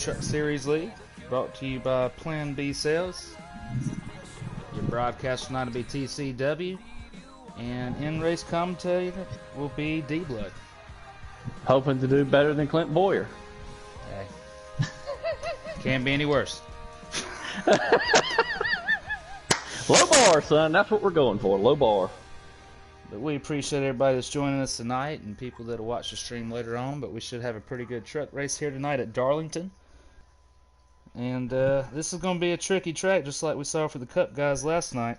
Truck Series League, brought to you by Plan B Sales. Your broadcast tonight will be TCW, and in-race commentator will be D-Blood. Hoping to do better than Clint Boyer. Hey. Can't be any worse. Low bar, son. That's what we're going for. Low bar. But we appreciate everybody that's joining us tonight and people that will watch the stream later on. But we should have a pretty good truck race here tonight at Darlington. And this is going to be a tricky track, just like we saw for the Cup guys last night.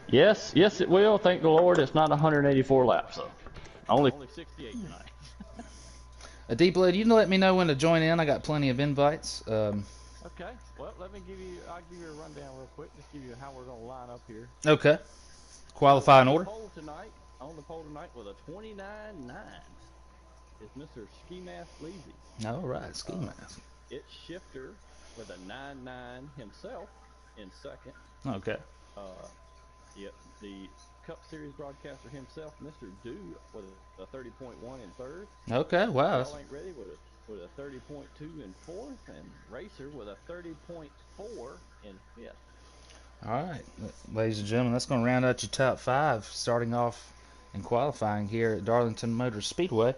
Yes, it will. Thank the Lord it's not 184 laps, though. Only 68 tonight. D-Blood, you can let me know when to join in. I got plenty of invites. Okay. Well, I'll give you a rundown real quick. Just give you how we're going to line up here. Okay. Qualifying order. On the pole tonight with a 29.9 is Mr. Ski Mask Leasy. All right, Ski Mask. It's Shifter with a 9.9 himself in second. Okay. Yep, the Cup Series broadcaster himself, Mr. Dew, with a 30.1 in third. Okay, wow. Y'all ain't ready with a 30.2 in fourth, and Racer with a 30.4 in fifth. All right, ladies and gentlemen, that's going to round out your top five, starting off in qualifying here at Darlington Motor Speedway.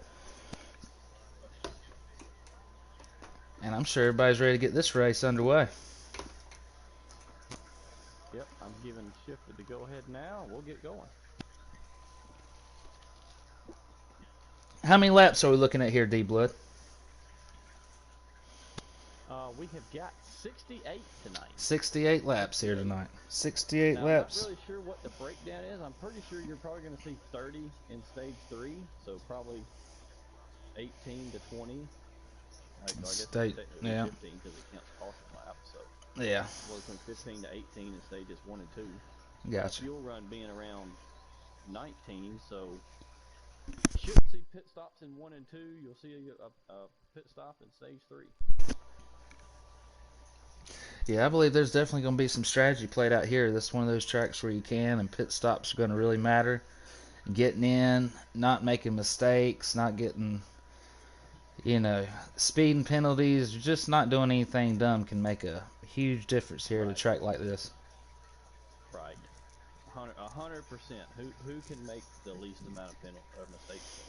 And I'm sure everybody's ready to get this race underway. Yep, I'm giving Shifter to go ahead now. We'll get going. How many laps are we looking at here, D-Blood? We have got 68 tonight. 68 laps here tonight. 68 now, laps. I'm not really sure what the breakdown is. I'm pretty sure you're probably going to see 30 in stage 3, so probably 18 to 20. So I guess yeah. 15 because it counts caution laps. So yeah. Well, from 15 to 18 in stages 1 and 2. Gotcha. Fuel run being around 19, so should see pit stops in 1 and 2. You'll see a pit stop in stage 3. Yeah, I believe there's definitely going to be some strategy played out here. This is one of those tracks where you can, and pit stops are going to really matter. Getting in, not making mistakes, not getting, speeding penalties, just not doing anything dumb can make a huge difference here at a track like this. Right. 100%. Who can make the least amount of mistakes?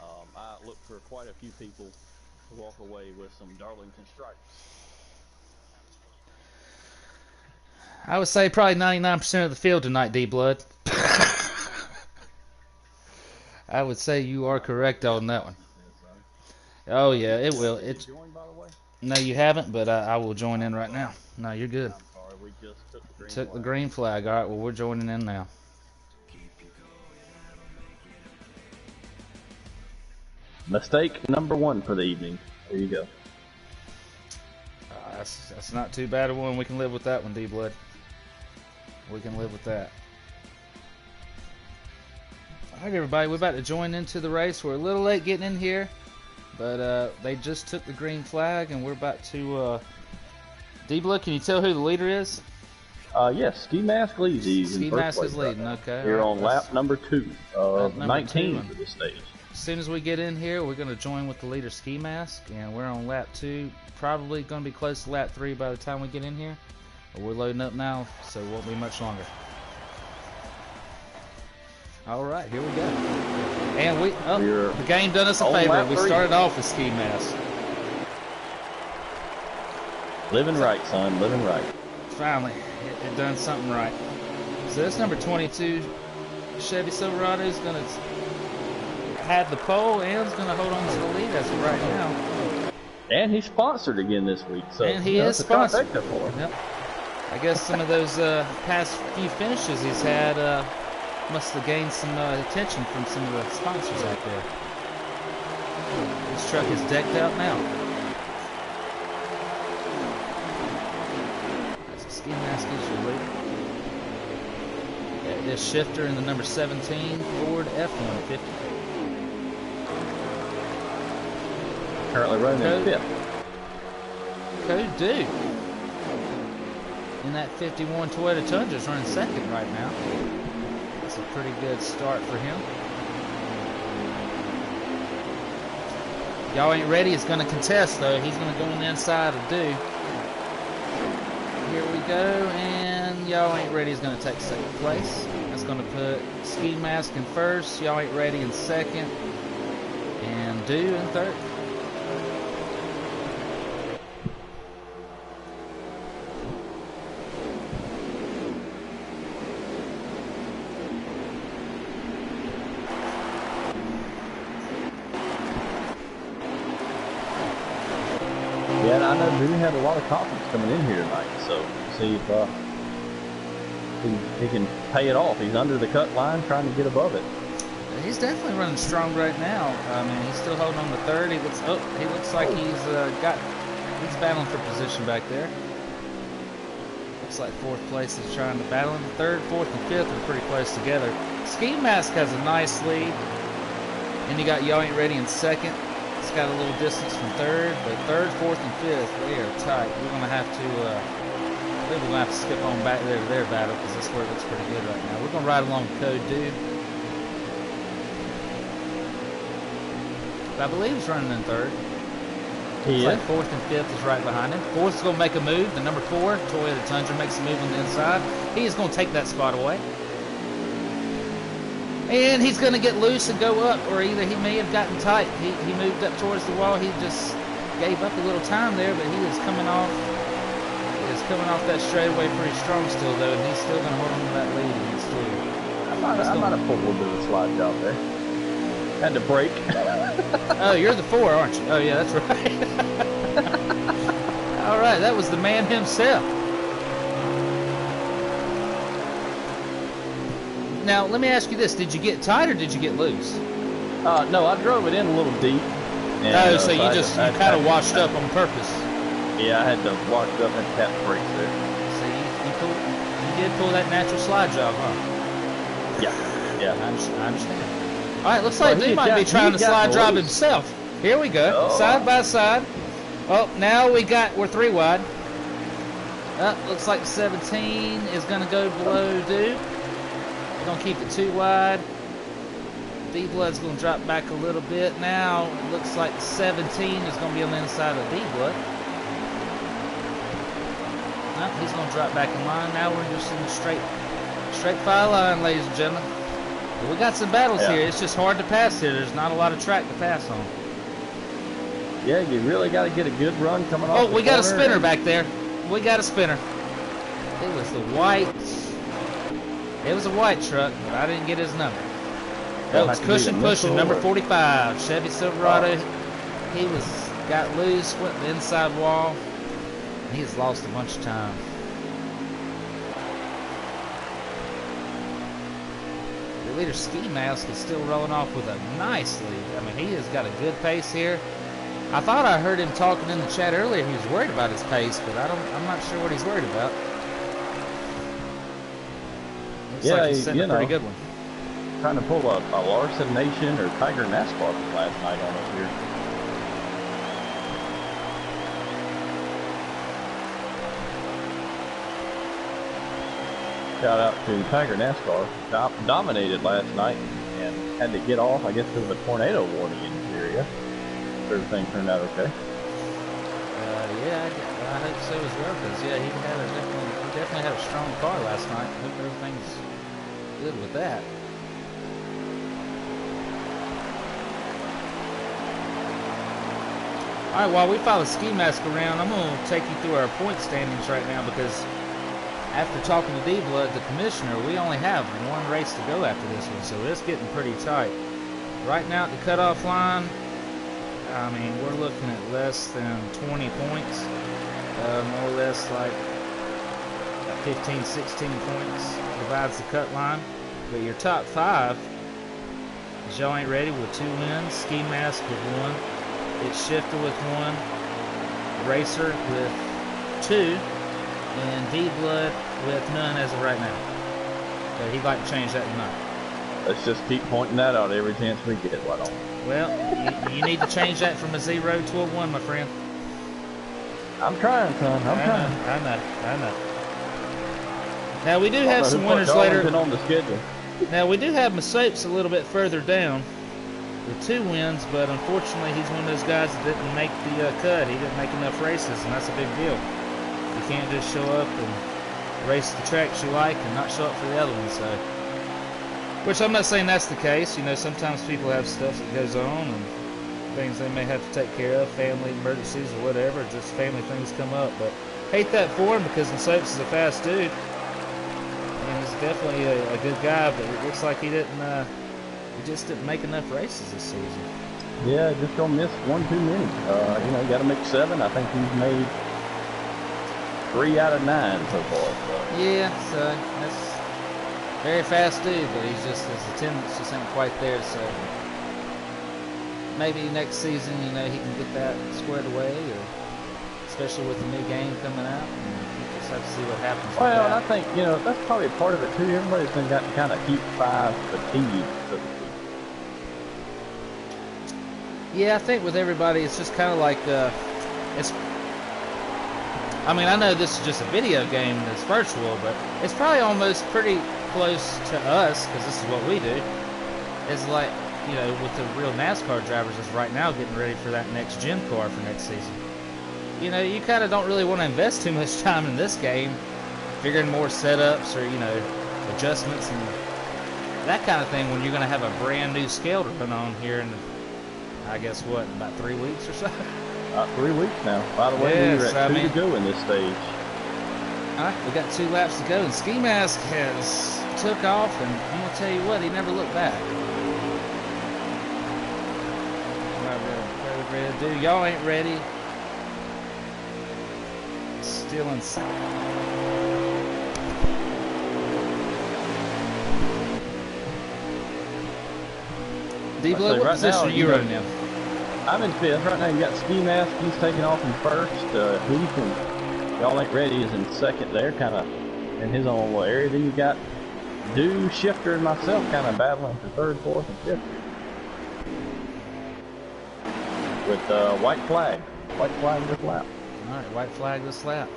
I look for quite a few people to walk away with some Darlington stripes. I would say probably 99% of the field tonight, D-Blood. I would say you are correct on that one. Oh, yeah, it will. No, you haven't, but I will join in right now. No, you're good. I'm sorry, we just took the green flag. All right, well, we're joining in now. Mistake number 1 for the evening. There you go. That's not too bad a one. We can live with that one, D-Blood. We can live with that. All right, everybody, we're about to join into the race. We're a little late getting in here, but they just took the green flag, and we're about to... D-Blood, can you tell who the leader is? Yes, Ski Mask Leasy. Ski Mask is leading, okay. Here on lap number 2 of 19 2. for this stage. As soon as we get in here, we're going to join with the leader, Ski Mask, and we're on lap 2. Probably going to be close to lap 3 by the time we get in here. But we're loading up now, so it won't be much longer. All right, here we go. And the game done us a favor. We started off with Ski Mask. Living right, son. Living right. Finally, it done something right. So this number 22 Chevy Silverado is going to have the pole and is going to hold on to the lead as of right now. And he's sponsored again this week. So and he is sponsored. For him. Yep. I guess some of those past few finishes he's had must have gained some attention from some of the sponsors out there. This truck is decked out now. That's a Ski Mask is your leader. This Shifter in the number 17 Ford F-150. Currently running in 5th. Code Duke in that 51 Toyota Tundra is running 2nd right now. That's a pretty good start for him. Y'all Ain't Ready is going to contest, though. He's going to go on the inside of Do. Here we go, and Y'all Ain't Ready is going to take second place. That's going to put Ski Mask in first, Y'all Ain't Ready in second, and Do in third. Yeah, and I know Drew had a lot of confidence coming in here tonight, so see if he can pay it off. He's under the cut line, trying to get above it. He's definitely running strong right now. I mean, he's still holding on to third. He looks like he's battling for position back there. Looks like fourth place is trying to battle him. Third, fourth, and fifth are pretty close together. Ski Mask has a nice lead, and you got Y'all Ain't Ready in second. It's got a little distance from third, but third, fourth, and fifth, they are tight. We're gonna have to skip on back there to their battle because that's where it looks pretty good right now. We're gonna ride along with Code Dude. I believe he's running in third. Looks like fourth and fifth is right behind him. Fourth is gonna make a move. The number 4, Toyota Tundra, makes a move on the inside. He is gonna take that spot away. And he's going to get loose and go up, or either he may have gotten tight. He moved up towards the wall. He just gave up a little time there, but he is coming off that straightaway pretty strong still, though, and he's still going to hold on to that lead against two. I might have pulled a little bit of a slide job there. Had to break. Oh, you're the 4, aren't you? Oh, yeah, that's right. All right, that was the man himself. Now, let me ask you this. Did you get tight or did you get loose? No, I drove it in a little deep. And, so you kind of washed up on purpose. Yeah, I had to wash it up and tap the brakes there. See, you did pull that natural slide job, huh? Yeah. I understand. All right, looks like he might be trying to slide job himself. Here we go, side by side. Oh, now we're 3 wide. Looks like 17 is going to go below Dude. Gonna keep it 2 wide. D-Blood's gonna drop back a little bit. Now it looks like 17 is gonna be on the inside of D-Blood. He's gonna drop back in line. Now we're just in a straight file line, ladies and gentlemen. But we got some battles here. It's just hard to pass here. There's not a lot of track to pass on. Yeah, you really got to get a good run coming off. Oh, we got a spinner back there. We got a spinner. It was the white. It was a white truck, but I didn't get his number. That was Cushion Pushing, number 45, Chevy Silverado. He got loose, went to the inside wall, and he has lost a bunch of time. The leader, Ski Mask, is still rolling off with a nice lead. I mean, he has got a good pace here. I thought I heard him talking in the chat earlier. He was worried about his pace, but I'm not sure what he's worried about. Looks like he's setting a pretty good one. Trying to pull a Larson Nation or Tiger NASCAR from last night on us here. Shout out to Tiger NASCAR. Dominated last night and had to get off, I guess, because of a tornado warning in the area. Everything turned out okay. Yeah, I hope so as well, because yeah, he definitely had a strong car last night. I hope everything's good with that. All right, while we follow Ski Mask around, I'm going to take you through our point standings right now, because after talking to D-Blood, the commissioner, we only have 1 race to go after this one, so it's getting pretty tight. Right now at the cutoff line, I mean, we're looking at less than 20 points, more or less like 15, 16 points divides the cut line. But your top 5 is Y'all Ain't Ready with 2 wins, Ski Mask with 1, It's Shifter with 1, Racer with 2, and D-Blood with none as of right now. So he'd like to change that tonight. Let's just keep pointing that out every chance we get. Why don't we? Well, you need to change that from a 0 to a 1, my friend. I'm trying, son. I'm trying. I know. Now we do have some winners later. On the schedule. Now we do have Masopes a little bit further down. the 2 wins, but unfortunately he's one of those guys that didn't make the cut. He didn't make enough races, and that's a big deal. You can't just show up and race the tracks you like and not show up for the other one. So, which I'm not saying that's the case. You know, sometimes people have stuff that goes on and things they may have to take care of, family emergencies or whatever, just family things come up. But hate that for him, because Soaps is a fast dude and he's definitely a good guy, but it looks like he just didn't make enough races this season. Yeah, just gonna miss 1 too many. You know, you got to make 7. I think he's made 3 out of 9 so far. So. Yeah, so that's very fast dude, but his attendance just ain't quite there. So maybe next season, you know, he can get that squared away, or especially with the new game coming out. And we'll just have to see what happens. Well, and I think, you know, that's probably part of it too. Everybody's been got kind of heat 5 fatigue, so to speak. Yeah, I think with everybody, it's just kind of like it's. I mean, I know this is just a video game that's virtual, but it's probably almost pretty close to us, because this is what we do. It's like, you know, with the real NASCAR drivers is right now getting ready for that next gen car for next season. You know, you kind of don't really want to invest too much time in this game, figuring more setups or, you know, adjustments and that kind of thing when you're going to have a brand new scale to run on here in, I guess, what, about 3 weeks or so? 3 weeks now. By the way, yes, we're at 2 to go in this stage. Alright, we got 2 laps to go, and Ski Mask has took off, and I'm going to tell you what, he never looked back. What ready to do? Y'all ain't ready. Still inside. D-Blood, what position are you running in? I'm in 5th. Right now you got Ski Mask. He's taking off in 1st. Heath and Y'all Ain't Ready is in 2nd there, kind of in his own little area. Then you got Do, Shifter, and myself kind of battling for 3rd, 4th, and 5th. With white flag. White flag this lap. Alright, white flag this lap.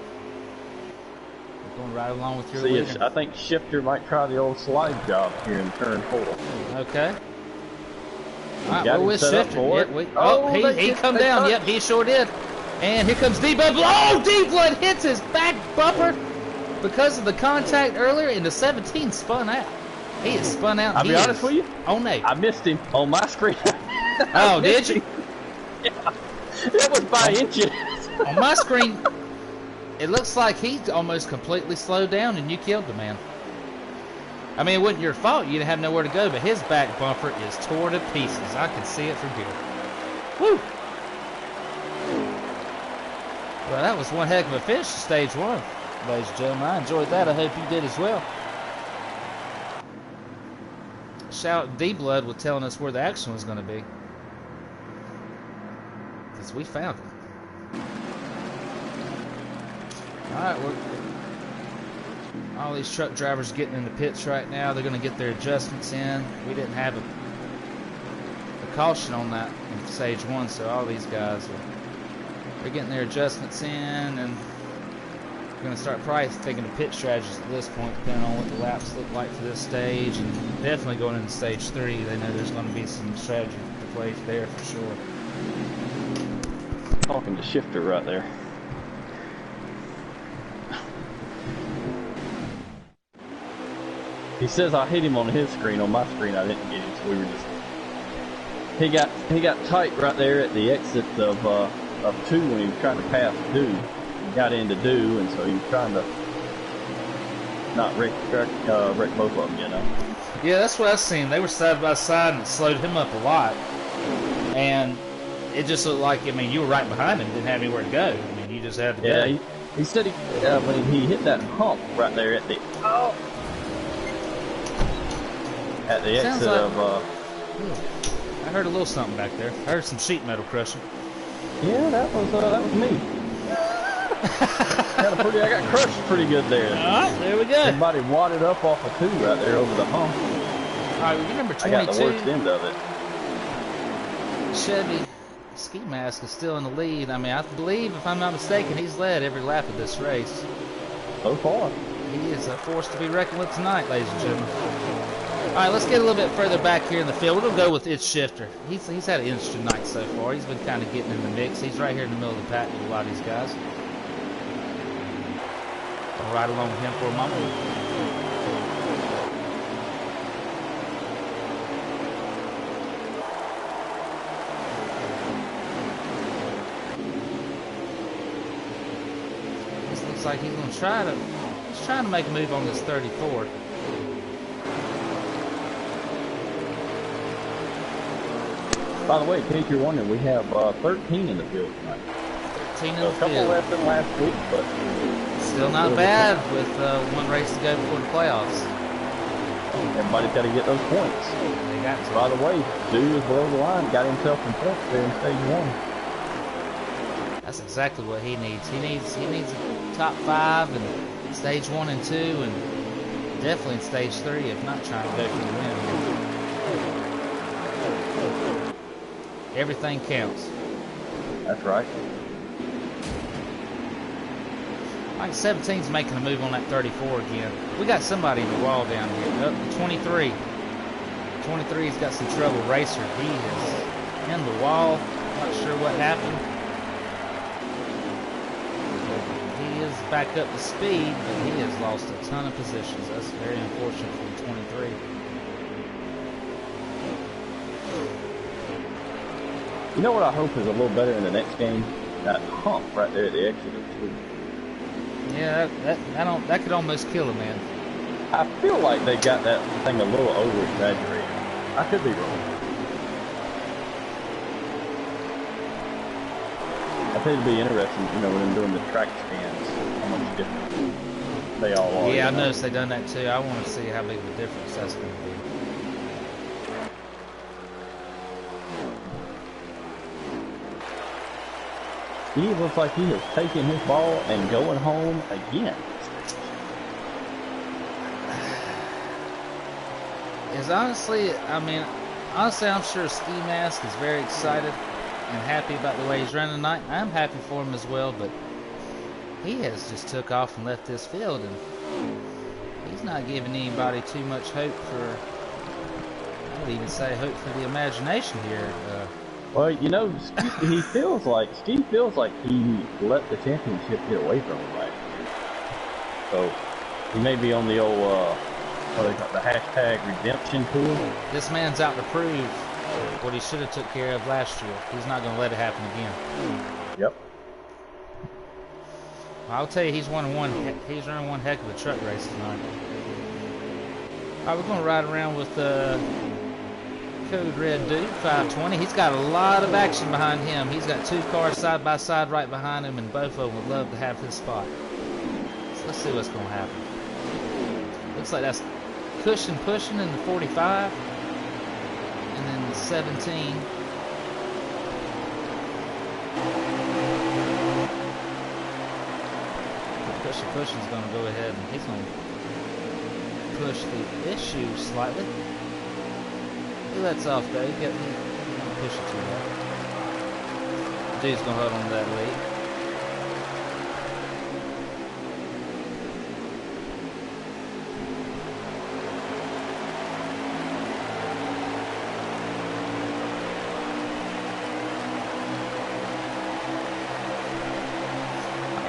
We're going right along with your leader. I think Shifter might try the old slide job here in turn 4. Okay. Alright, we're with Shifter. Yep, he come down. Yep, he sure did. And here comes D-Blood. Oh, D-Blood hits his back bumper because of the contact earlier, and the 17 spun out. He is spun out. I'll be honest with you. Oh, no. I missed him on my screen. Oh, did you? Yeah. It was by inches. On my screen, it looks like he almost completely slowed down and you killed the man. I mean, it wasn't your fault. You didn't have nowhere to go, but his back bumper is tore to pieces. I can see it from here. Woo! Well, that was one heck of a finish to stage 1, ladies and gentlemen. I enjoyed that. I hope you did as well. Shout out D-Blood with telling us where the action was going to be, because we found it. Alright, all these truck drivers getting in the pits right now. They're going to get their adjustments in. We didn't have a caution on that in stage 1, so all these guys they're getting their adjustments in, and we're going to start probably thinking of pit strategies at this point, depending on what the laps look like for this stage, and definitely going into stage 3. They know there's going to be some strategy to play there for sure. Talking to Shifter right there. He says I hit him on his screen. On my screen, I didn't get him, so we were just. He got tight right there at the exit of 2 when he was trying to pass Do. He got into Do, and so he was trying to not wreck both of them, you know. Yeah, that's what I've seen. They were side by side, and it slowed him up a lot. And it just looked like, I mean, you were right behind him, didn't have anywhere to go. I mean, you just had to go. Yeah, he said when he hit that hump right there at the exit of. I heard a little something back there. I heard some sheet metal crushing. Yeah, that was me. I got crushed pretty good there. Alright, there we go. Everybody wadded up off of 2 right there over the hump. Alright, well, you number 22. I got the worst end of it. Chevy Ski Mask is still in the lead. I mean, I believe, if I'm not mistaken, he's led every lap of this race. So far. He is a force to be reckoned with tonight, ladies and gentlemen. All right, let's get a little bit further back here in the field. We're going to go with It's Shifter. He's had an interesting night so far. He's been kind of getting in the mix. He's right here in the middle of the pack with a lot of these guys. I'll ride along with him for a moment. This looks like he's going to try to... He's trying to make a move on this 34. By the way, in case you're wondering, we have 13 in the field tonight. 13 in So the a couple field. less than last week, but Still not bad with one race to go before the playoffs. everybody's got to get those points. They got to. By the way, Dude is below the line, got himself in points there in stage 1. That's exactly what he needs. He needs a top 5 in stage 1 and 2, and definitely in stage 3, if not trying to go for the win. Everything counts. That's right. Like 17's making a move on that 34 again. We got somebody in the wall down here. Up to 23. 23's got some trouble. Racer, he is in the wall. Not sure what happened. He is back up to speed, but he has lost a ton of positions. That's very unfortunate for 23. You know what I hope is a little better in the next game? That hump right there at the exit of 2. Yeah, that could almost kill a man. I feel like they got that thing a little over-exaggerated. I could be wrong. I think it'd be interesting, you know, when I'm doing the track scans, how much different they all are. Yeah, I noticed they done that too. I want to see how big of a difference that's going to be. He looks like he is taking his ball and going home again. Honestly, I'm sure Ski Mask is very excited and happy about the way he's running tonight. I'm happy for him as well, but he has just took off and left this field, and he's not giving anybody too much hope for, I would even say hope for the imagination here. Well, you know, Steve feels like he let the championship get away from him last year. So he may be on the old what they call the hashtag redemption tour. This man's out to prove what he should have took care of last year. He's not going to let it happen again. Yep. I'll tell you, he's running one heck of a truck race tonight. All right, we're going to ride around with Code Red Dude 520. He's got a lot of action behind him. He's got 2 cars side by side right behind him, and both of them would love to have his spot. So let's see what's going to happen. Looks like that's Cushion pushing in the 45, and then the 17. Cushion's going to go ahead and he's going to push the issue slightly. He lets off though. He going to push it too hard. Dude's going to hold on to that lead.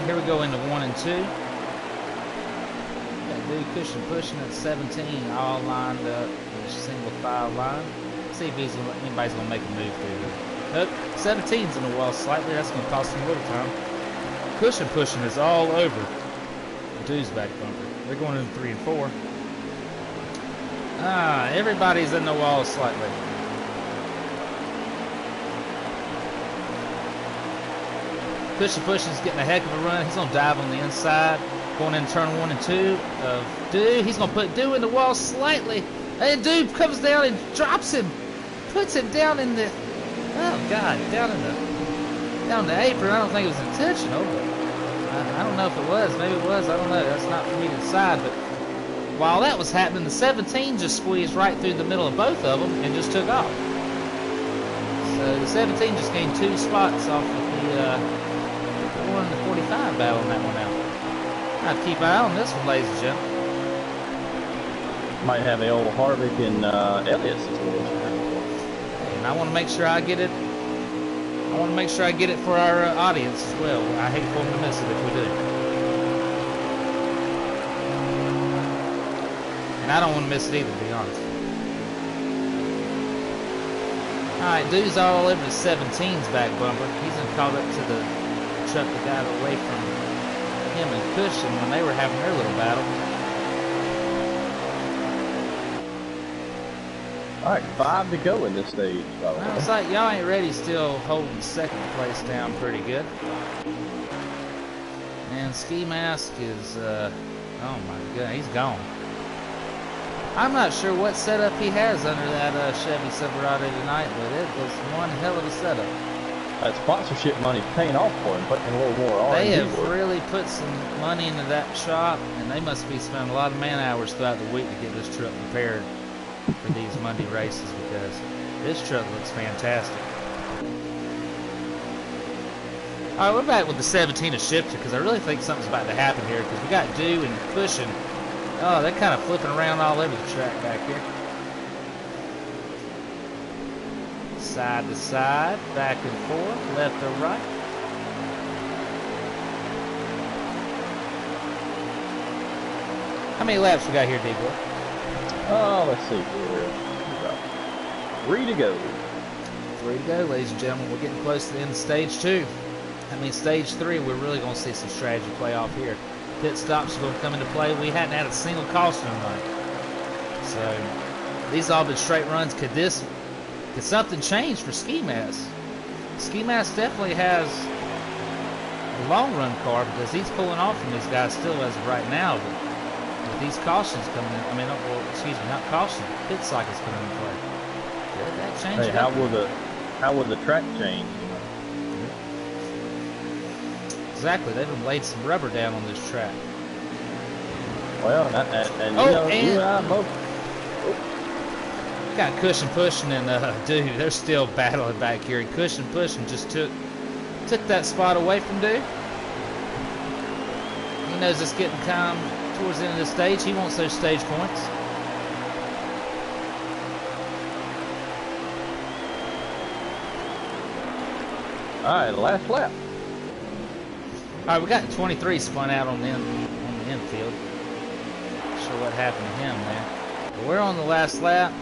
Here we go into 1 and 2. Got Dude Cushion pushing at 17, all lined up in a single file line. See if anybody's going to make a move through here. Nope, 17's in the wall slightly. That's going to cost him a little time. Cushion pushing is all over Dude's back bumper. They're going into 3 and 4. Everybody's in the wall slightly. Pushing's getting a heck of a run. He's going to dive on the inside. Going in turn 1 and 2 of Dude. He's going to put Dude in the wall slightly. And Dude comes down and drops him. Puts him down in the... Oh, God. Down the apron. I don't think it was intentional. But I don't know if it was. Maybe it was. I don't know. That's not for me to decide. But while that was happening, the 17 just squeezed right through the middle of both of them and just took off. So the 17 just gained 2 spots off of the 4 and the 45 battle on that one out. I have to keep an eye on this one, ladies and gentlemen. Might have the old Harvick and Elliott situation. And I want to make sure I get it. I want to make sure I get it for our audience as well. I hate for them to miss it if we do. And I don't want to miss it either, to be honest. Alright, dude's all over the 17's back bumper. He's caught up to the truck that got away from him and Cushion when they were having their little battle. Alright, 5 to go in this stage, by the way. It's like y'all ain't ready, still holding second place down pretty good. And Ski Mask is, oh my god, he's gone. I'm not sure what setup he has under that Chevy Silverado tonight, but it was one hell of a setup. That sponsorship money's paying off for him, putting a little more R&D. They have really put some money into that shop, and they must be spending a lot of man hours throughout the week to get this truck prepared for these Monday races, because this truck looks fantastic. Alright, we're back with the 17 of Shifter, because I really think something's about to happen here, because we got Dew and Cushion. Oh, they're kind of flipping around all over the track back here. Side to side, back and forth, left to right. How many laps we got here, D-Boy? Oh, let's see here. 3 to go. 3 to go, ladies and gentlemen. We're getting close to the end of stage 2. I mean, stage 3, we're really going to see some strategy play off here. Pit stops are going to come into play. We hadn't had a single caution tonight. So, these all been straight runs. Could something change for Ski Mask? Ski Mask definitely has a long run car, because he's pulling off from these guys still as of right now. But with these cautions coming in, I mean, well, excuse me, not caution, pit cycles coming into play. Could that change? Hey, how will the track change? Exactly, they've laid some rubber down on this track. Well, and you know, you and I both. Got Cushion pushing, and dude, they're still battling back here. And Cushion pushing just took that spot away from Dude. He knows it's getting time towards the end of the stage. He wants those stage points. All right, last lap. All right, we got 23 spun out on the infield. Not sure what happened to him there. But we're on the last lap.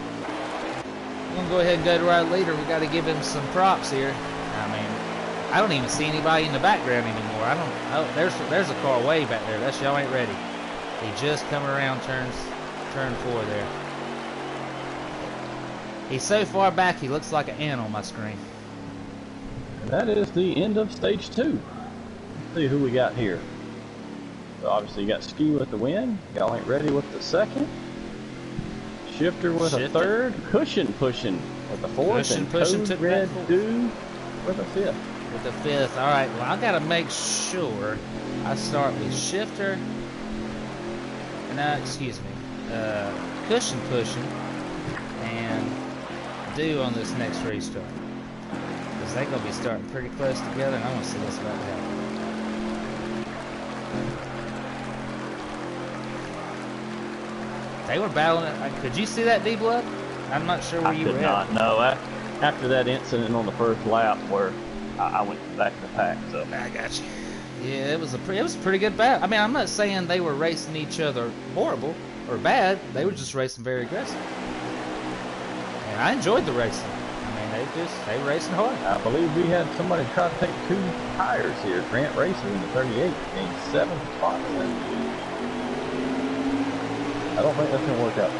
We're gonna go ahead and go to our leader. We got to give him some props here. I mean, I don't even see anybody in the background anymore. Oh, there's a car way back there. That's y'all ain't ready. He just come around turn 4 there. He's so far back he looks like an ant on my screen. And that is the end of stage 2. See who we got here. So obviously you got Ski with the win. Y'all ain't ready with the second. Shifter with a third. Cushion pushing with the fourth. Cushion and pushing Code took Red that Dew with a fifth. With the fifth. All right. Well, I gotta make sure I start with Shifter. And excuse me, Cushion pushing and Dew on this next restart. Because they're gonna be starting pretty close together, and I want to see what's about to happen. They were battling it. Could you see that, D-Blood? I'm not sure where you were at. I could not. No, after that incident on the first lap where I went back to the pack. So I got you. Yeah, it was a pretty good battle. I mean, I'm not saying they were racing each other horrible or bad. They were just racing very aggressive. And I enjoyed the racing. I mean, they were racing hard. I believe we had somebody try to take 2 tires here. Grant Racer in the 38 gained 7 spots. I don't think that's going to work out.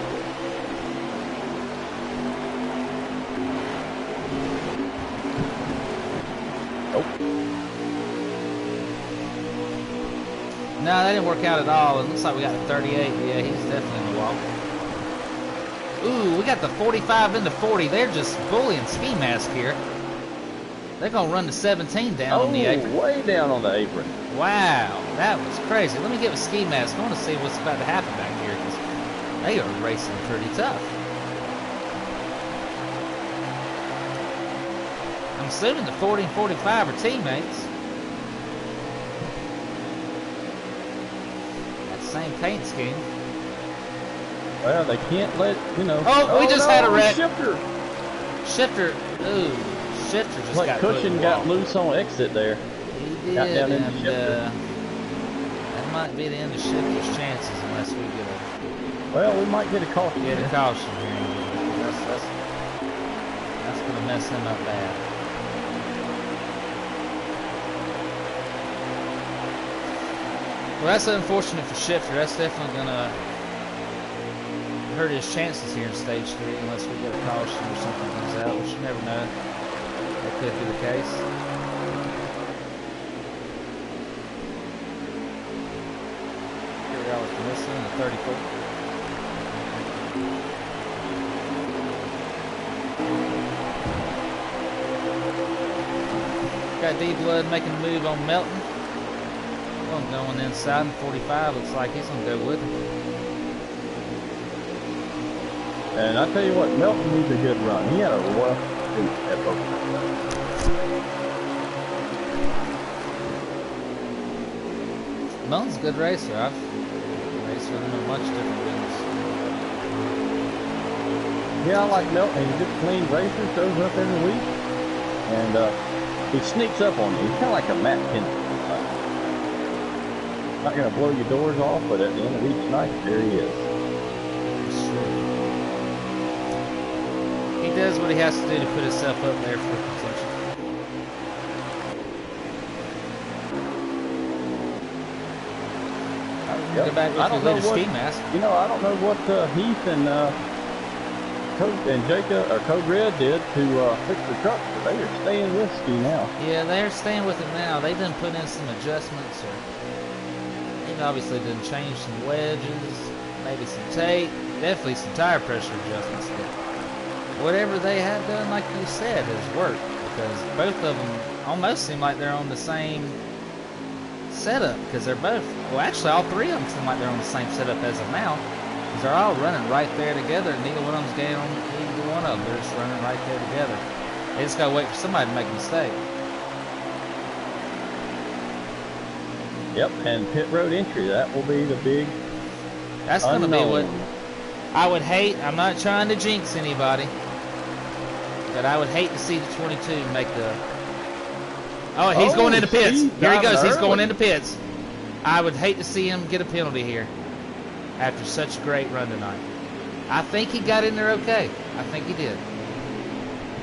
Nope. No, that didn't work out at all. It looks like we got a 38. Yeah, he's definitely in the wall. Ooh, we got the 45 into 40. They're just bullying Ski Mask here. They're going to run the 17 down on the apron. Way down on the apron. Wow, that was crazy. Let me get with Ski Mask. I want to see what's about to happen back here, because they are racing pretty tough. I'm assuming the 40 and 45 are teammates. That same paint scheme. Well, they can't let, you know. Oh, we just had a wreck. Shifter. Shifter, ooh, Shifter just Like got Cushion got loose on exit there. He Got did, down into and Shifter. that might be the end of Shifter's chances unless we get Well, we might get a caution. a caution here. That's gonna mess him up bad. Well, that's unfortunate for Shifter. That's definitely gonna hurt his chances here in stage 3 unless we get a caution or something comes out, which you never know. That could be the case. $3 for this one, a 34. Got D-Blood making a move on Melton. Well, going inside in 45, looks like he's gonna go with him. And I tell you what, Melton needs a good run. He had a rough boot at both times. Melton's a good racer. I've raced with him in much different wins. Yeah, I like Melton. He's a good, clean racer. Shows up every week, and he sneaks up on you. He's kind of like a Matt Kenseth. Not gonna blow your doors off, but at the end of each night, there he is. He does what he has to do to put himself up there for contention. Yep. Go back with your leader ski mask. You know, I don't know what Heath and Jacob or Code Red did to fix the truck, but they are staying with ski now. Yeah, they're staying with it now. They done put in some adjustments, or they obviously done change some wedges, maybe some tape, definitely some tire pressure adjustments. But whatever they have done, like you said, has worked, because both of them almost seem like they're on the same setup, because they're both, well, actually all three of them seem like they're on the same setup as of now, because they're all running right there together, and neither one of them's getting on either one of them. They're just running right there together. They just gotta wait for somebody to make a mistake. Yep, and pit road entry, that will be the big That's gonna be what I would hate. I'm not trying to jinx anybody, but I would hate to see the 22 make the... Oh, he's going into pits. Here he goes. He's going into pits. I would hate to see him get a penalty here after such a great run tonight. I think he got in there okay. I think he did.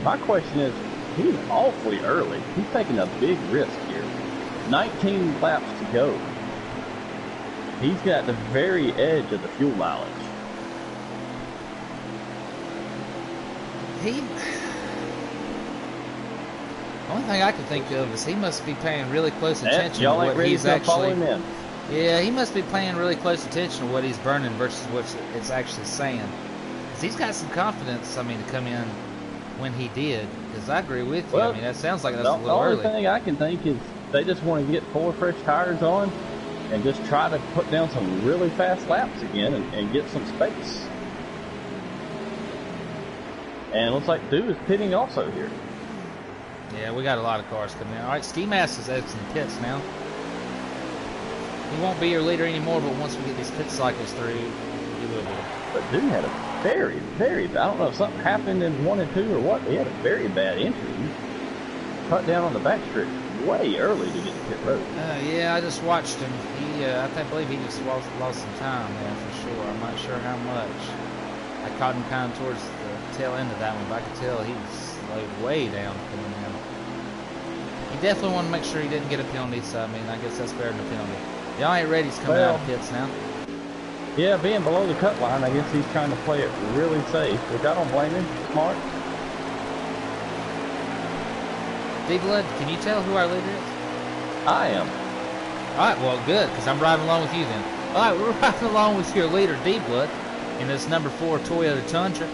My question is, he's awfully early. He's taking a big risk here. 19 laps to go. He's got the very edge of the fuel mileage. The only thing I can think of is he must be paying really close attention to what he's actually. Yeah, he must be paying really close attention to what he's burning versus what it's actually saying. Because he's got some confidence, I mean, to come in when he did. Because I agree with you. Well, I mean, that sounds like that's a little early. The only thing I can think is they just want to get 4 fresh tires on and just try to put down some really fast laps again and get some space. And it looks like Dew is pitting also here. Yeah, we got a lot of cars coming in. All right, Ski Mask is exiting pits now. He won't be your leader anymore, but once we get these pit cycles through, he will be. But Dew had a very, I don't know if something happened in 1 and 2 or what, but he had a very bad entry. He cut down on the backstretch way early to get to pit road. Yeah, I just watched him. He, I believe he just lost some time there for sure. I'm not sure how much. I caught him kind of towards the tail end of that one, but I could tell he was slowed way down coming in. He definitely wanted to make sure he didn't get a penalty, so I mean, I guess that's better than a penalty. Y'all ain't ready. He's coming out of pits now. Yeah, being below the cut line, I guess he's trying to play it really safe, which I don't blame him. Smart. D-Blood, can you tell who our leader is? I am. All right, well, good, because I'm riding along with you then. All right, we're riding along with your leader, D-Blood, in this number 4 Toyota Tundra.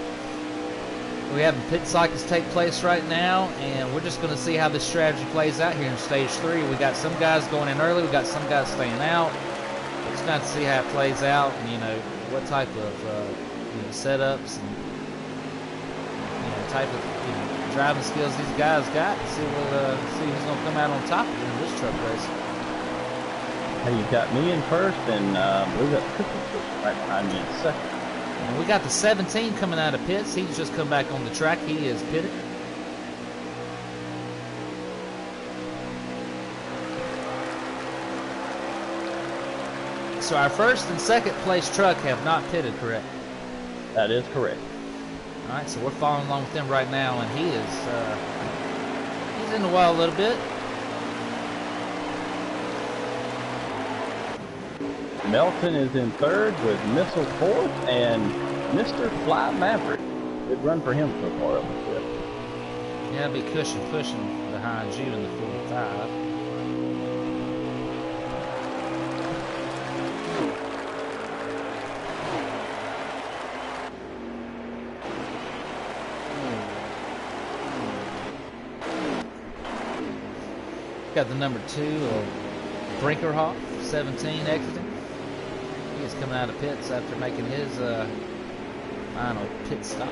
We have the pit cycles take place right now, and we're just going to see how this strategy plays out here in stage 3. We got some guys going in early, we got some guys staying out. We're just going to see how it plays out, and you know what type of setups and type of driving skills these guys got. And see who's going to come out on top of in this truck race. Hey, you got me in first, and we've got Cookie right behind me in second. And we got the 17 coming out of pits. He's just come back on the track. He is pitted. So our first and second place truck have not pitted, correct? That is correct. All right, so we're following along with them right now, and he is he's in the wild a little bit. Melton is in third with Missile fourth, and Mr. Fly Maverick. Good run for him so far. Yeah, it'll be Cushion pushing behind you in the 45. Got the number 2, Brinkerhoff, 17, exiting. He is coming out of pits after making his final pit stop.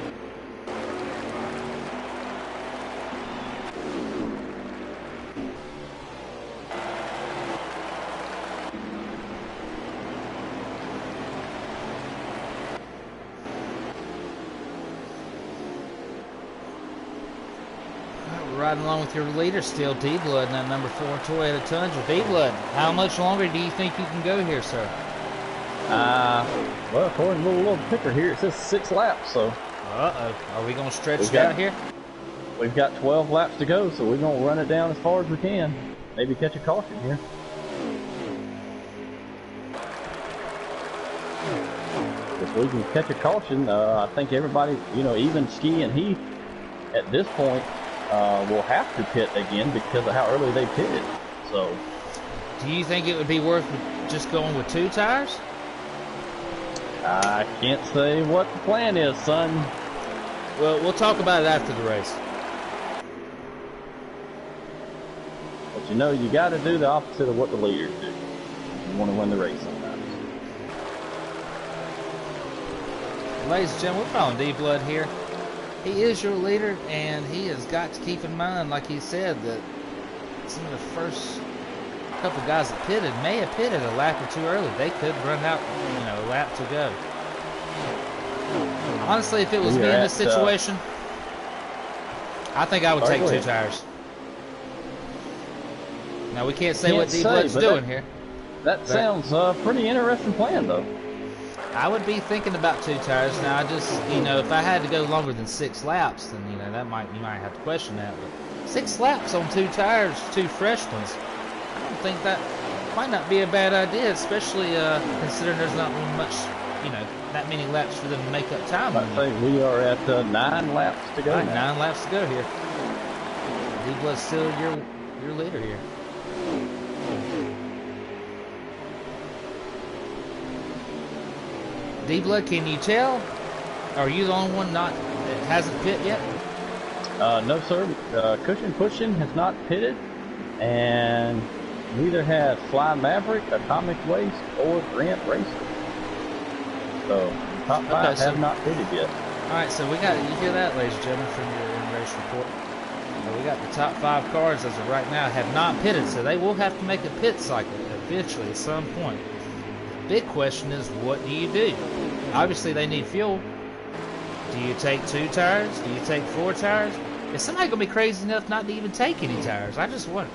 Riding along with your leader still, D-Blood, in that number 4 Toyota Tundra. D-Blood, how much longer do you think you can go here, sir? Well, according to the little picker here, it says 6 laps, so... Uh-oh. Are we going to stretch it out here? We've got 12 laps to go, so we're going to run it down as far as we can. Maybe catch a caution here. If we can catch a caution, I think everybody, you know, even Ski and Heath, at this point, will have to pit again because of how early they pitted. So, do you think it would be worth just going with 2 tires? I can't say what the plan is, son. Well, we'll talk about it after the race. But you know, you got to do the opposite of what the leaders do. You want to win the race sometimes. Ladies and gentlemen, we're following D-Blood here. He is your leader, and he has got to keep in mind, like he said, that some of the first couple guys that pitted may have pitted a lap or 2 early. They could run out, you know, a lap to go. Honestly, if it was me in this situation, I think I would take 2 tires. Now, we can't say what D-Blood's doing here. That sounds pretty interesting plan, though. I would be thinking about 2 tires. Now, I just, you know, if I had to go longer than 6 laps, then, you know, you might have to question that. But 6 laps on 2 tires, 2 fresh ones, I don't think that might not be a bad idea, especially considering there's not much, you know, that many laps for them to make up time. I think we are at 9 laps to go. Right, 9 laps to go here. D-Blood's still your leader here. D-Blood, can you tell? Are you the only one that hasn't pit yet? No, sir. Cushion Pushing has not pitted, and neither has Fly Maverick, Atomic Waste, or Grant Racer. So, top 5 have not pitted yet. Alright, so you hear that, ladies and gentlemen, from your in-race report. We got the top 5 cars as of right now have not pitted, so they will have to make a pit cycle eventually at some point. Big question is, what do you do? Obviously, they need fuel. Do you take 2 tires? Do you take 4 tires? Is somebody going to be crazy enough not to even take any tires? I just wonder.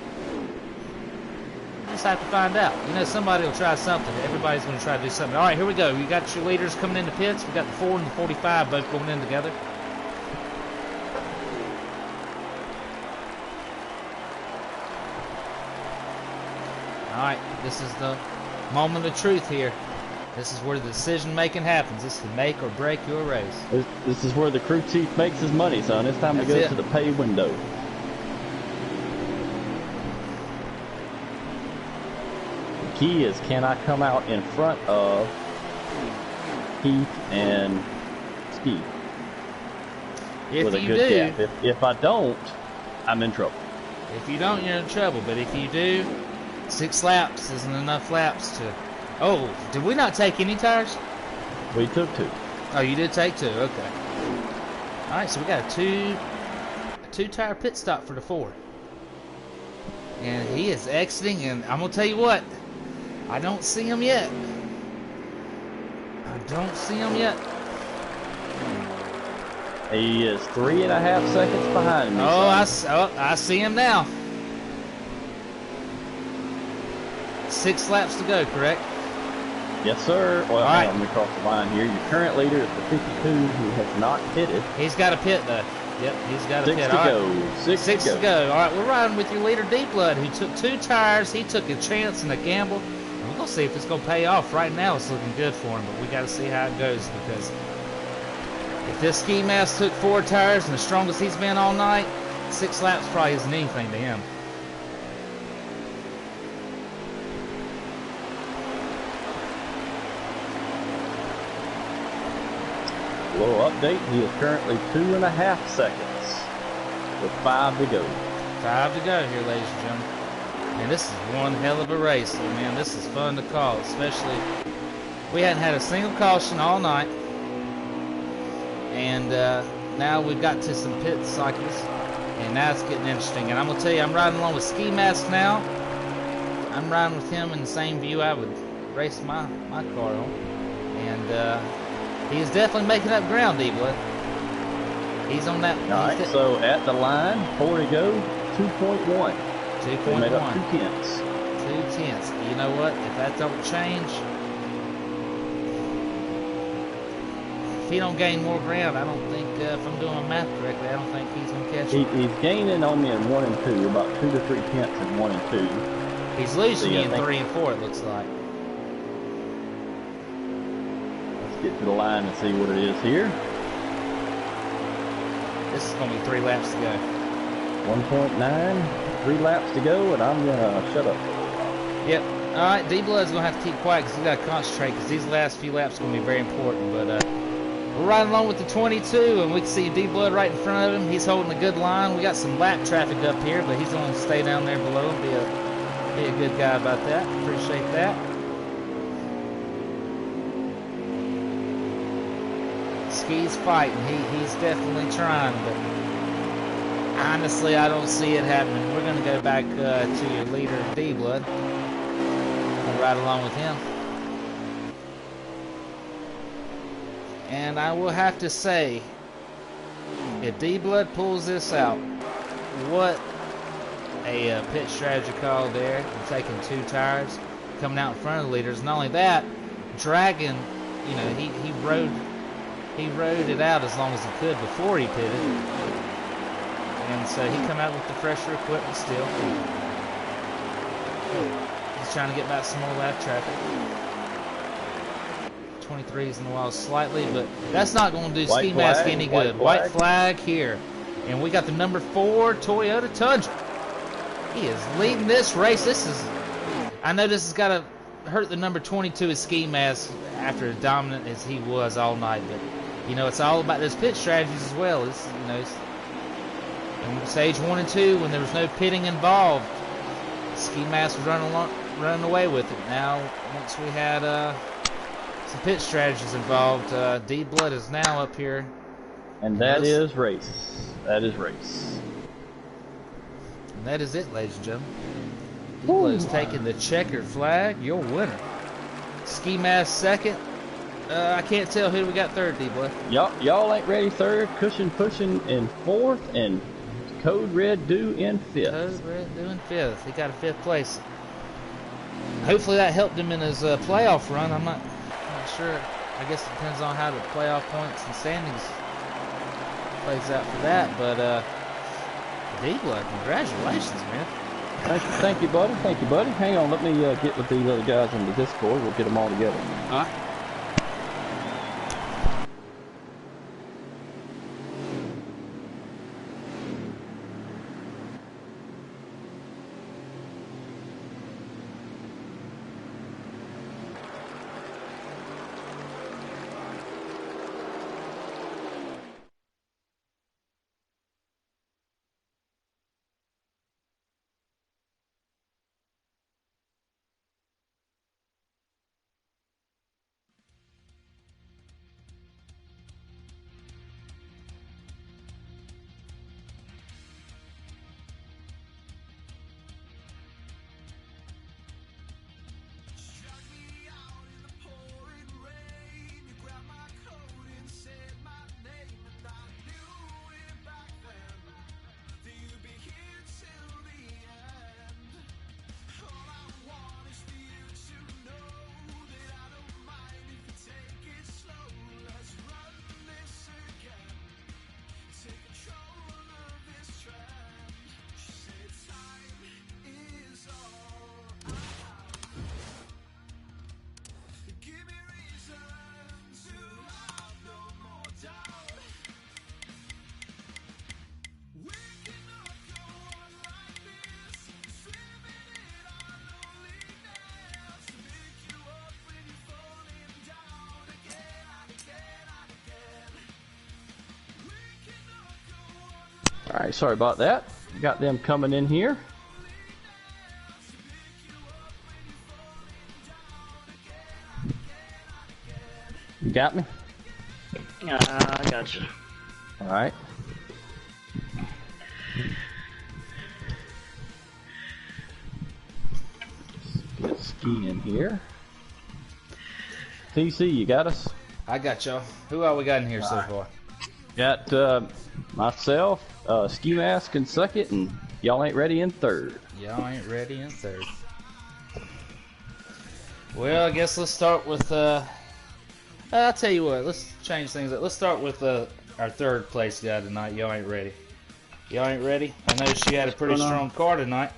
We just have to find out. You know, somebody will try something. Everybody's going to try to do something. All right, here we go. You got your leaders coming into pits. We got the 4 and the 45 both going in together. All right, this is the moment of truth here. This is where the decision making happens. This can make or break your race. This is where the crew chief makes his money, son. It's time to go to the pay window. The key is, can I come out in front of Heath and Ski with a good gap? If I don't, I'm in trouble. If you don't, you're in trouble. But if you do, 6 laps isn't enough laps to... Oh, did we not take any tires? We took 2. Oh, you did take 2. Okay. All right, so we got a 2-tire pit stop for the 4. And he is exiting, and I'm going to tell you what. I don't see him yet. I don't see him yet. He is 3.5 seconds behind me, Oh, son. I see him now. 6 laps to go, correct? Yes, sir. Well, All hang right. on, let me cross the line here. Your current leader is the 52, who has not pitted. He's got a pit, though. Yep, he's got a 6 pit. to All right. go. 6 to go. All right, we're riding with your leader, D Blood, who took 2 tires. He took a chance and a gamble. And we're going to see if it's going to pay off. Right now, it's looking good for him, but we got to see how it goes, because if this ski mask took 4 tires and the strongest he's been all night, 6 laps probably isn't anything to him. Little update, he is currently 2.5 seconds with 5 to go. 5 to go here, ladies and gentlemen. And this is one hell of a race. Man, this is fun to call, especially we hadn't had a single caution all night. And now we've got to some pit cycles, and now it's getting interesting. And I'm going to tell you, I'm riding along with Ski Mask now. I'm riding with him in the same view I would race my car on. And he is definitely making up ground, D-Blood. He's on that. All right, so at the line, 4 to go, 2.1. 2.1. Made up 2 tenths. 2 tenths. You know what? If that don't change, if he don't gain more ground, I don't think, if I'm doing my math correctly, I don't think he's going to catch him. He's gaining on me in 1 and 2, about 2 to 3 tenths in 1 and 2. He's losing you in 3 and 4, it looks like. Let's get to the line and see what it is here. This is going to be 3 laps to go. 1.9, 3 laps to go, and I'm going to shut up. Yep. All right, D-Blood's going to have to keep quiet because he's got to concentrate, because these last few laps are going to be very important. But we're riding along with the 22, and we can see D-Blood right in front of him. He's holding a good line. We got some lap traffic up here, but he's going to stay down there below and be a good guy about that. Appreciate that. Ski's fighting. He's definitely trying, but honestly, I don't see it happening. We're going to go back to your leader, D-Blood, and ride along with him. And I will have to say, if D-Blood pulls this out, what a pit strategy call there. Taking 2 tires, coming out in front of the leaders. Not only that, Dragon, you know, he rode it out as long as he could before he pitted. And so he come out with the fresher equipment still. He's trying to get back some more lap traffic. 23's in the wall slightly, but that's not going to do Ski Mask any good. White flag here. And we got the number 4 Toyota Tundra. He is leading this race. I know this has got to hurt the number 22 of Ski Mask after as dominant as he was all night, but you know, it's all about those pit strategies as well. It's, you know, in stage 1 and 2, when there was no pitting involved, Ski Mask was running away with it. Now, once we had some pit strategies involved, D-Blood is now up here. And that is race. That is race. And that is it, ladies and gentlemen. D-Blood is taking the checkered flag. Your winner. Ski Mask second. I can't tell who we got third, D-Blood. Y'all ain't ready third. Cushion pushing in 4th, and Code Red due in 5th. Code Red due in 5th. He got a 5th place. Hopefully that helped him in his playoff run. I'm not sure. I guess it depends on how the playoff points and standings plays out for that. But D-Blood, congratulations, man. Thank you, buddy. Thank you, buddy. Hang on, let me get with these other guys in the Discord. We'll get them all together. All right. right, sorry about that. Got them coming in here. You got me? Yeah, I got you. All right. Get Ski in here. TC, you got us? I got y'all. Who all we got in here so far? Got myself, Ski Mask in second, and y'all ain't ready in third. Y'all ain't ready in third. Well, I guess let's start with, I'll tell you what, let's change things up. Let's start with our third place guy tonight. Y'all ain't ready. Y'all ain't ready? I know she had a pretty strong car tonight.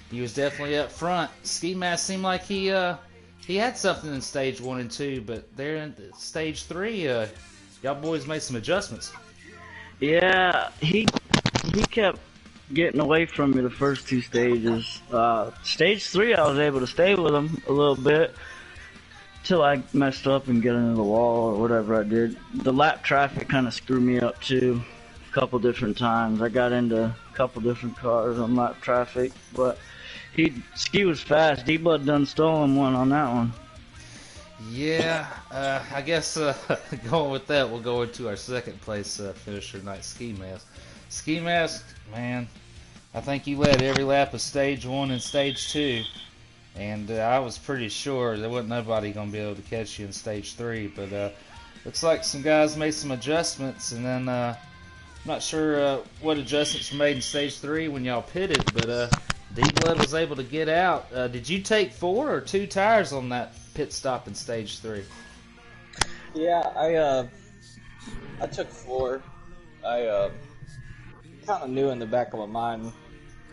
He was definitely up front. Ski Mask seemed like he had something in stage 1 and 2, but there in stage 3, y'all boys made some adjustments. Yeah, he kept getting away from me the first 2 stages. Stage 3, I was able to stay with him a little bit till I messed up and got into the wall or whatever I did. The lap traffic kind of screwed me up too, a couple different times. I got into a couple different cars on lap traffic, but Ski was fast. D-Blood done stolen one on that one. Yeah, I guess going with that, we'll go into our second place finisher tonight, Ski Mask. Ski Mask, man, I think you led every lap of stage 1 and stage 2, and I was pretty sure there wasn't nobody going to be able to catch you in stage 3, but looks like some guys made some adjustments, and then I'm not sure what adjustments were made in stage 3 when y'all pitted, but D-Blood was able to get out. Did you take 4 or 2 tires on that pit stop in stage 3? Yeah, I took 4. I kind of knew in the back of my mind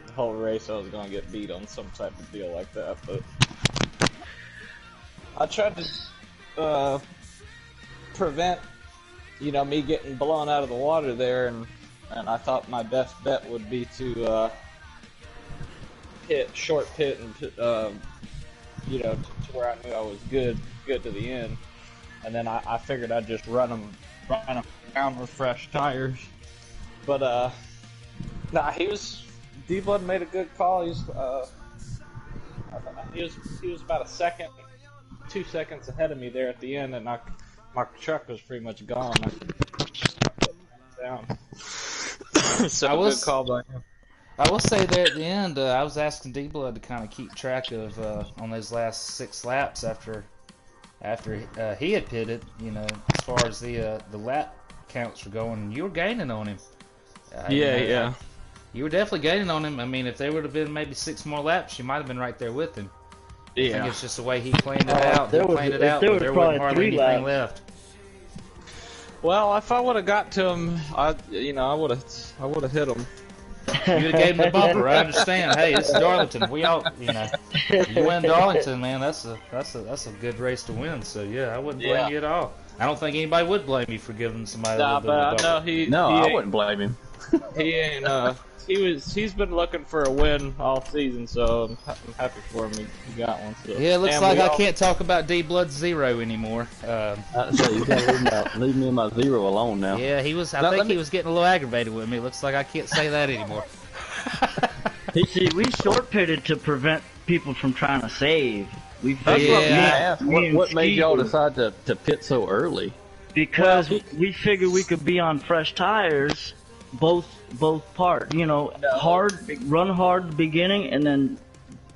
the whole race I was going to get beat on some type of deal like that, but I tried to prevent, me getting blown out of the water there, and I thought my best bet would be to short pit and to where I knew I was good to the end, and then I figured I'd just run them down with fresh tires. But D-Blood made a good call. He was about 2 seconds ahead of me there at the end, and my truck was pretty much gone. I put it down. So good call by him. I will say there at the end, I was asking D-Blood to kind of keep track of on those last 6 laps after he had pitted, as far as the lap counts were going. You were gaining on him. Yeah. You were definitely gaining on him. I mean, if there would have been maybe 6 more laps, you might have been right there with him. I think it's just the way he planned it out. There wasn't hardly anything left. Well, if I would have got to him, I would have hit him. You would have gave him the bumper. I understand. Hey, this is Darlington. We all, you win Darlington, man. That's a good race to win. So yeah, I wouldn't blame you at all. I don't think anybody would blame you for giving somebody a little bit of a bumper. I wouldn't blame him. He ain't. He's been looking for a win all season, so I'm happy for him. He got one. So. Yeah, it looks like I can't talk about D-Blood 0 anymore. So you can't leave me and my 0 alone now. Yeah, he was. I think he was getting a little aggravated with me. Looks like I can't say that anymore. See, we short pitted to prevent people from trying to save. What made y'all decide to pit so early? Because we figured we could be on fresh tires, both parts. Run hard at the beginning, and then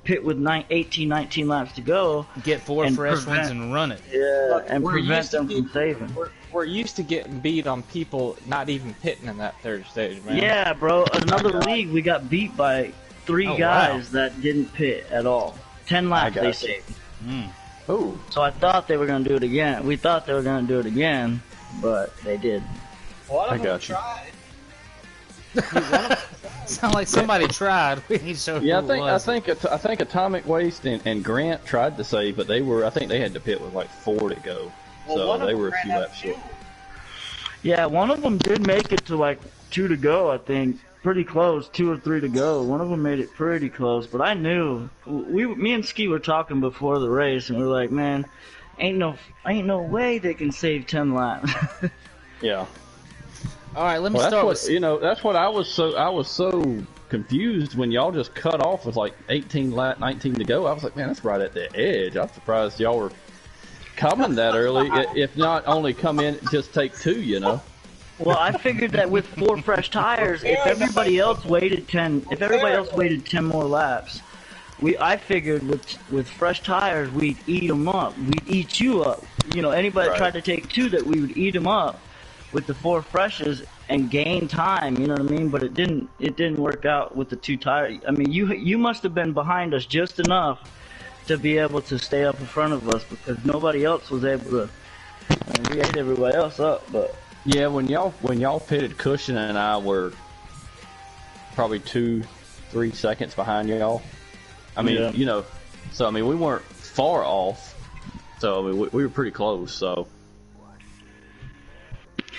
pit with 19 laps to go. Get 4 fresh ones and run it. Yeah, and prevent them from saving. We're used to getting beat on people not even pitting in that third stage, man. Yeah, bro. Another league, we got beat by 3 guys that didn't pit at all. 10 laps they saved. Oh. So I thought they were going to do it again. We thought they were going to do it again, but they did. I got you. Sound like somebody tried. We need to show I think Atomic Waste and Grant tried to save, but I think they had to pit with like 4 to go. So they were a few laps short. Yeah, one of them did make it to like 2 to go, I think. Pretty close, 2 or 3 to go. One of them made it pretty close, but I knew. Me and Ski were talking before the race, and we were like, man, ain't no way they can save 10 laps. Yeah. All right, let me Well, that's start what with. you know. That's what I was so confused when y'all just cut off with like 19 to go. I was like, man, that's right at the edge. I'm surprised y'all were coming that early. If not, only come in just take two. Well, I figured that with 4 fresh tires, if everybody else waited 10 more laps, I figured with fresh tires we'd eat them up. We'd eat you up. Anybody that Right. tried to take 2, that we would eat them up with the 4 freshes and gain time. You know what I mean? But it didn't work out with the 2 tires. I mean, you must have been behind us just enough to be able to stay up in front of us, because nobody else was able to. We ate everybody else up, but. Yeah, when y'all pitted, Cushion and I were probably 2-3 seconds behind y'all. I mean, Yeah. so I mean we weren't far off. So I mean we were pretty close. So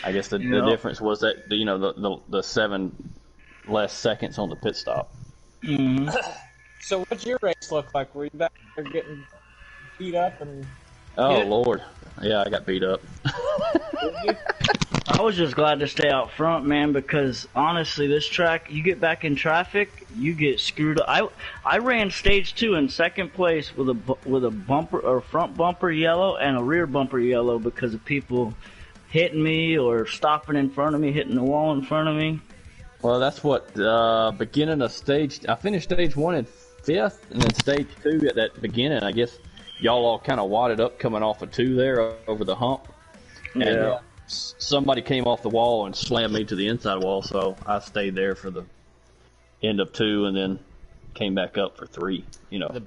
I guess the difference was that the 7 less seconds on the pit stop. Mm-hmm. So what's your race look like? Were you back there getting beat up and Oh hit? Lord, yeah, I got beat up. I was just glad to stay out front, man, because honestly, this track, you get back in traffic, you get screwed up. I ran stage 2 in second place with a bumper or front bumper yellow and a rear bumper yellow because of people hitting me or stopping in front of me, hitting the wall in front of me. Well, that's what beginning of stage. I finished stage 1 in 5th, and then stage 2 at that beginning. I guess y'all all kind of wadded up coming off of 2 there over the hump. And somebody came off the wall and slammed me to the inside wall, so I stayed there for the end of 2 and then came back up for 3.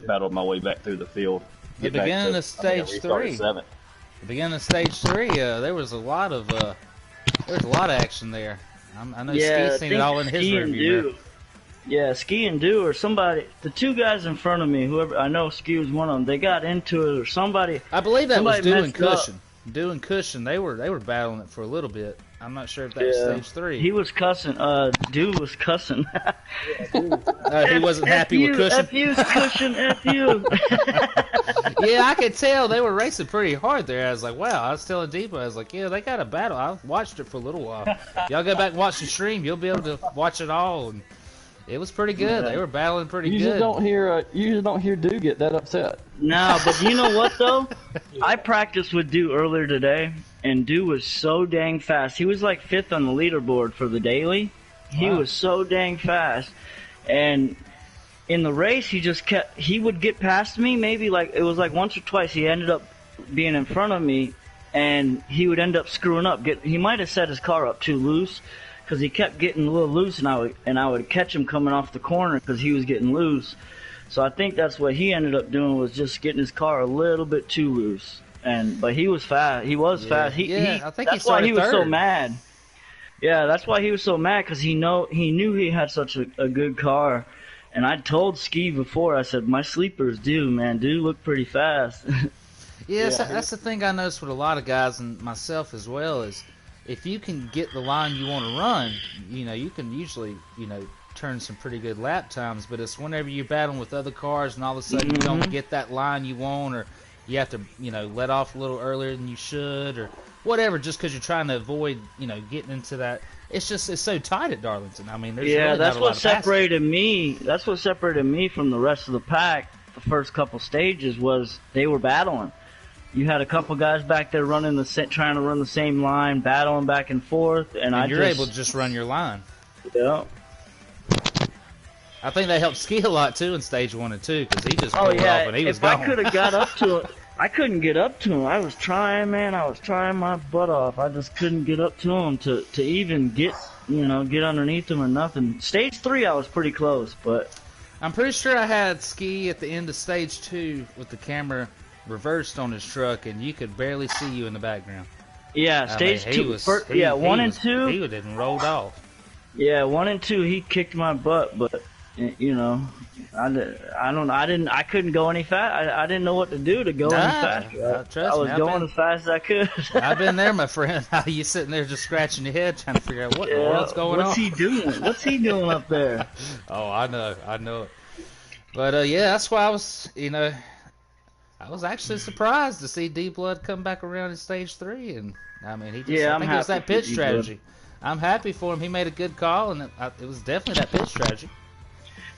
Battled my way back through the field. The beginning of stage 3. The beginning of stage 3, there was a lot of action there. I know Ski's seen it all in his rearview mirror. Yeah, Ski and Do or somebody, the 2 guys in front of me, whoever, I know Ski was one of them, they got into it or somebody. I believe that was somebody Do and messed up. Cushion. Do and Cushion, they were battling it for a little bit. I'm not sure if that was stage 3. He was cussing. Do was cussing. He wasn't happy with Cushion. F you, Cushion, F you. Yeah, I could tell they were racing pretty hard there. I was like, wow. I was telling Deepa, I was like, yeah, they got a battle. I watched it for a little while. Y'all go back and watch the stream. You'll be able to watch it all. And it was pretty good. They were battling pretty You good. usually don't hear Do get that upset. No, but you know what though? I practiced with Do earlier today, and Do was so dang fast. He was like 5th on the leaderboard for the daily. He was so dang fast, and in the race he would get past me. Maybe it was like once or twice. He ended up being in front of me, and he would end up screwing up. He might have set his car up too loose, because he kept getting a little loose, and I would catch him coming off the corner because he was getting loose. So I think that's what he ended up doing, was just getting his car a little bit too loose. But he was fast. He was fast. I think that's why he was so third. mad. Yeah, that's why he was so mad, because he knew he had such a good car. And I told Ski before, I said, my sleepers do look pretty fast. Yeah, that's the thing I noticed with a lot of guys, and myself as well, is if you can get the line you want to run, you can usually, turn some pretty good lap times. But it's whenever you're battling with other cars and all of a sudden you don't get that line you want, or you have to, let off a little earlier than you should, or whatever, just because you're trying to avoid, getting into that. It's so tight at Darlington. I mean, there's really that's not a what lot of passes. separated me. That's what separated me from the rest of the pack. The first couple stages was they were battling. You had a couple guys back there trying to run the same line, battling back and forth, and you're able to just run your line. Yeah. I think that helped Ski a lot too in stage 1 and 2, because he just pulled off and he was if gone. I could have got up to it, I couldn't get up to him. I was trying, man. I was trying my butt off. I just couldn't get up to him to even get underneath him or nothing. Stage 3, I was pretty close, but I'm pretty sure I had Ski at the end of stage 2 with the camera reversed on his truck, and you could barely see you in the background. yeah, stage 2. 1 and 2. He didn't rolled off. Yeah, 1 and 2, he kicked my butt, but I couldn't go any fast. I didn't know what to do to go any faster. Trust I was going as fast as I could. I've been there, my friend. You sitting there just scratching your head trying to figure out what in the world's going on. What's he doing? What's he doing up there? Oh, I know it. But that's why I was, I was actually surprised to see D Blood come back around in stage 3, and I mean, I think it was that pit strategy. I'm happy for him. He made a good call, and it was definitely that pitch strategy.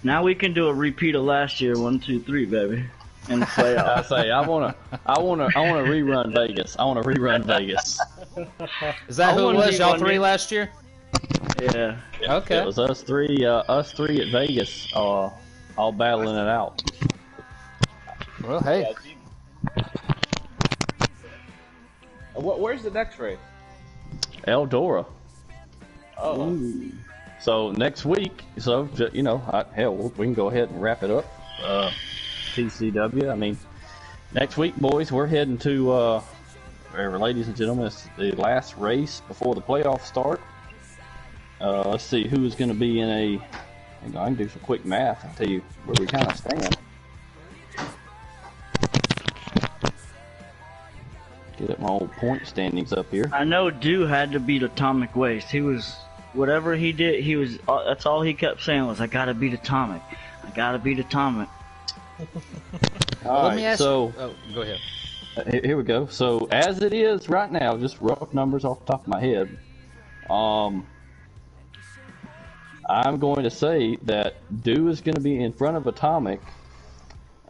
Now we can do a repeat of last year, 1, 2, 3, baby, in the I playoffs. say I wanna rerun Vegas. I wanna rerun Vegas. Is that I who it wanna was? be Y'all one three year. last year? Yeah. Okay. It was us three at Vegas, all battling it out. Well, hey. Where's the next race? Eldora. Oh, Ooh. So next week, hell, we can go ahead and wrap it up. TCW. I mean, next week, boys, we're heading to, ladies and gentlemen, it's the last race before the playoffs start. Let's see who's going to be in a. Hang on, I can do some quick math and tell you where we kind of stand. Get up my old point standings up here. I know Dew had to beat Atomic Waste. He was, whatever he did, he was, that's all he kept saying was, I gotta beat Atomic. I gotta beat Atomic. All Let me right, ask so you. Oh, go ahead. here we go. So as it is right now, just rough numbers off the top of my head. I'm going to say that Dew is going to be in front of Atomic,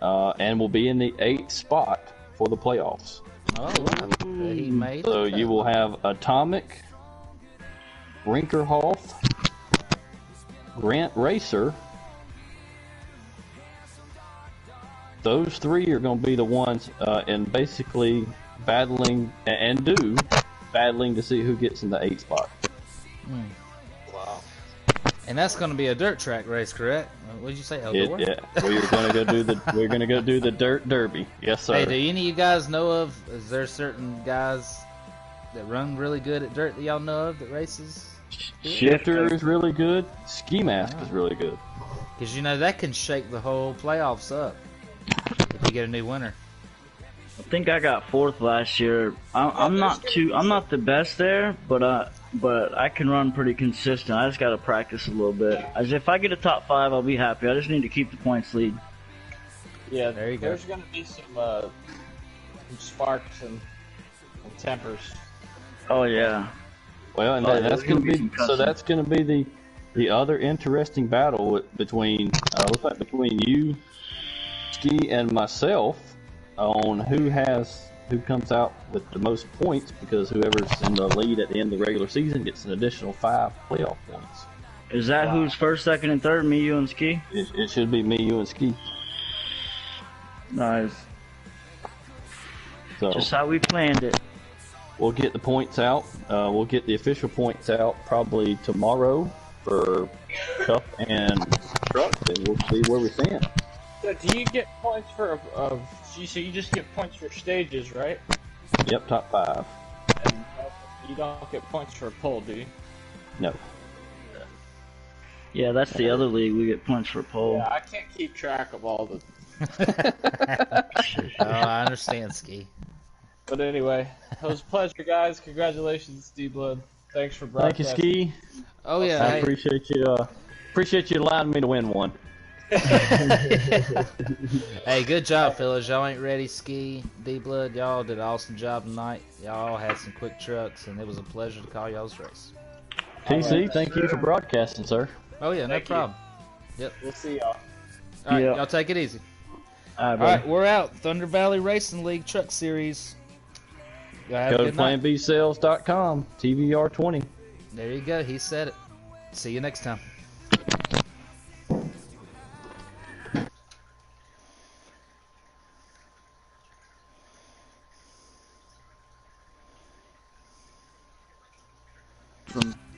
and will be in the 8th spot for the playoffs. Oh, wow. He made So it. you will have Atomic, Brinkerhoff, Grant Racer. Those three are going to be the ones, and basically battling, and Dew battling to see who gets in the 8th spot. wow. And that's going to be a dirt track race, correct? What did you say, Eldora? Yeah, we're gonna go do the dirt derby. Yes, sir. Hey, do any of you guys know of? Is there certain guys that run really good at dirt that y'all know of that races? Shifter is really good. Ski Mask is really good. Because you know that can shake the whole playoffs up if you get a new winner. I think I got 4th last year. I'm not the best there, but I can run pretty consistent. I just gotta practice a little bit. As if I get a top 5, I'll be happy. I just need to keep the points lead. Yeah, There you go. there's going to be some sparks and tempers. Oh yeah. Well, and Oh, that's there's going gonna to be be some so that's going to be the other interesting battle between looks like between you, Ski, and myself on who comes out with the most points, because whoever's in the lead at the end of the regular season gets an additional 5 playoff points. Is that who's 1st, 2nd, and 3rd? Me, you, and Ski? It should be me, you, and Ski. Nice. So Just how we planned it. we'll get the points out. We'll get the official points out probably tomorrow for Cup and Truck, and we'll see where we stand. So do you get points for so you just get points for stages, right? Yep, top 5. And you don't get points for a pole, do you? No. Yeah, that's the other league. We get points for pole. Yeah, I can't keep track of all the. Oh, I understand, Ski. But anyway, it was a pleasure, guys. Congratulations, D-Blood. Thanks for Thank you, broadcasting. Ski. Oh yeah. I Hey. appreciate you allowing me to win one. Hey, good job, fellas. Y'all ain't ready. Ski, D-Blood, y'all did an awesome job tonight. Y'all had some quick trucks, and it was a pleasure to call y'all's race. TC, thank you for broadcasting, sir. Oh yeah, no Thank you. problem. We'll see y'all. All right, Yeah. y'all take it easy. All All right, we're out. Thunder Valley Racing League Truck Series. Y'all have a Go to good night. planbsales.com, TVR20. There you go. He said it. See you next time.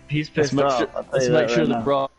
He's Let's pissed make off. sure, I'll tell let's you make that sure right the now. broad